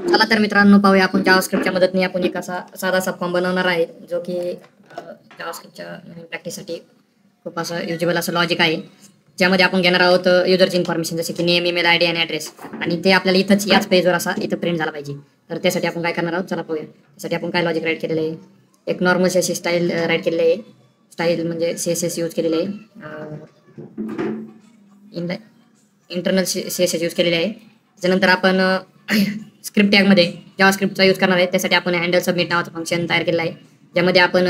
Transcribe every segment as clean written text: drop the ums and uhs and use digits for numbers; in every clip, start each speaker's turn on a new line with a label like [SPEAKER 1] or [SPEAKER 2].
[SPEAKER 1] चला तर मित्रांनो पाहूया आपण जावास्क्रिप्टच्या मदतीने आपण एक असा साधा सब फॉर्म बनवणार आहे जो की जावास्क्रिप्टच्या नवीन प्रॅक्टिससाठी खूप असं युजेबल असं लॉजिक आहे ज्यामध्ये आपण घेणार आहोत युजरची इन्फॉर्मेशन जसे की नेम ईमेल आयडी आणि ॲड्रेस आणि ते आपल्याला इथंच याच पेजवर असा इथं प्रिंट झाला पाहिजे. तर त्यासाठी आपण काय करणार आहोत चला पाहूया. त्यासाठी आपण काय लॉजिक राईट केलेलं आहे. एक नॉर्मल सी स्टाईल राईट केलेलं आहे. स्टाईल म्हणजे CSS यूज केलेले आहे. इंटरनल CSS यूज केलेले आहे. त्याच्यानंतर आपण स्क्रिप्ट टॅगमध्ये जावास्क्रिप्टचा यूज करणार आहे. त्यासाठी आपण हँडल सबमिट नावाचं फंक्शन तयार केलेलं आहे ज्यामध्ये आपण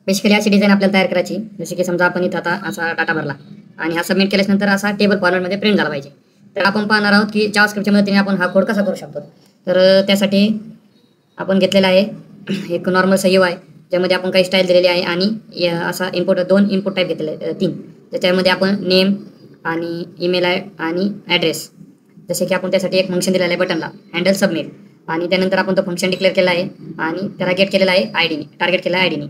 [SPEAKER 1] बेसिकली अशी डिझाईन आपल्याला तयार करायची जसे की समजा आपण इथं आता असा डाटा भरला आणि हा सबमिट केल्यानंतर असा टेबल फॉर्मॅटमध्ये प्रिंट झाला पाहिजे. तर आपण पाहणार आहोत की जावास्क्रिप्टच्या मदतीने आपण हा कोड कसा करू शकतो. तर त्यासाठी आपण घेतलेला आहे एक नॉर्मल सही आहे ज्यामध्ये आपण काही स्टाईल दिलेली आहे आणि असा दोन इनपुट टाईप घेतलेले आहे 3. त्याच्यामध्ये आपण नेम आणि ईमेल आणि ॲड्रेस जसे की आपण त्यासाठी एक फंक्शन दिलेलं आहे बटनला हँडल सबमिट आणि त्यानंतर आपण तो फंक्शन डिक्लेअर केला आहे आणि त्याला गेट केलेला आहे आयडीने टार्गेट केला आहे आयडीने.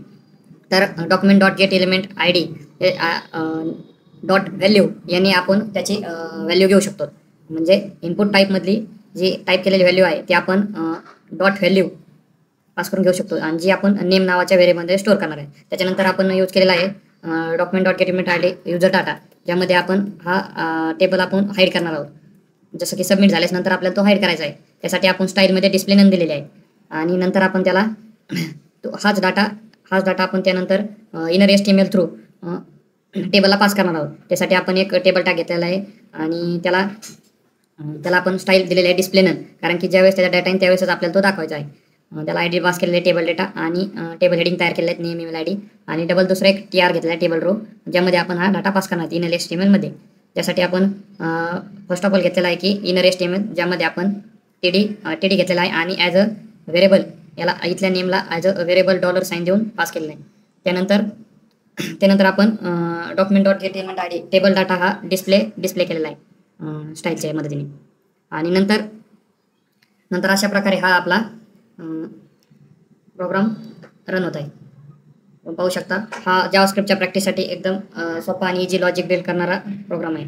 [SPEAKER 1] तर document dot gate element ID dot value यांनी आपण त्याची व्हॅल्यू घेऊ शकतो. म्हणजे इनपुट टाईपमधली जी टाईप केलेली व्हॅल्यू आहे ती आपण डॉट व्हॅल्यू पास करून घेऊ शकतो आणि जी आपण नेम नावाच्या व्हेरिएबलमध्ये स्टोअर करणार आहे. त्याच्यानंतर आपण यूज केलेला आहे document dot gate element ID user data ज्यामध्ये आपण हा टेबल आपण हाईड करणार आहोत. जसं की सबमिट झाल्यानंतर आपल्याला तो हाईड करायचा आहे. त्यासाठी आपण स्टाईलमध्ये डिस्प्ले नन दिलेले आहे आणि नंतर आपण त्याला हाच डाटा आपण त्यानंतर इनर HTML थ्रू टेबलला पास करणार आहोत. त्यासाठी आपण एक टेबल टॅग घेतलेला आहे आणि त्याला आपण स्टाईल दिलेली आहे डिस्प्ले नन कारण की ज्यावेळेस त्याचा डाटा येईल त्यावेळेसच आपल्याला तो दाखवायचा आहे. त्याला आयडी पास केलेले टेबल डेटा आणि टेबल हेडिंग तयार केलेले आहेत नेम ईमेल आयडी आणि डबल दुसरा एक TR घेतलेला आहे टेबल रो ज्यामध्ये आपण हा डाटा पास करणार आहे इनर HTML मध्ये. त्यासाठी आपण फर्स्ट ऑफ ऑल घेतलेला आहे की इनर HTML ज्यामध्ये आपण TD घेतलेला आहे आणि ॲज अ व्हेरिएबल याला इथल्या नेमला ॲज अ व्हेरिएबल $साइन देऊन पास केलेला आहे. त्यानंतर आपण document dot gate element ID table data हा डिस्प्ले केलेला आहे स्टाईलच्या मदतीने आणि नंतर अशा प्रकारे हा आपला प्रोग्राम रन होत आहे. पाहू शकता हा जावास्क्रिप्टच्या प्रॅक्टिससाठी एकदम सोपा आणि इझी लॉजिक बिल्ड करणारा प्रोग्राम आहे.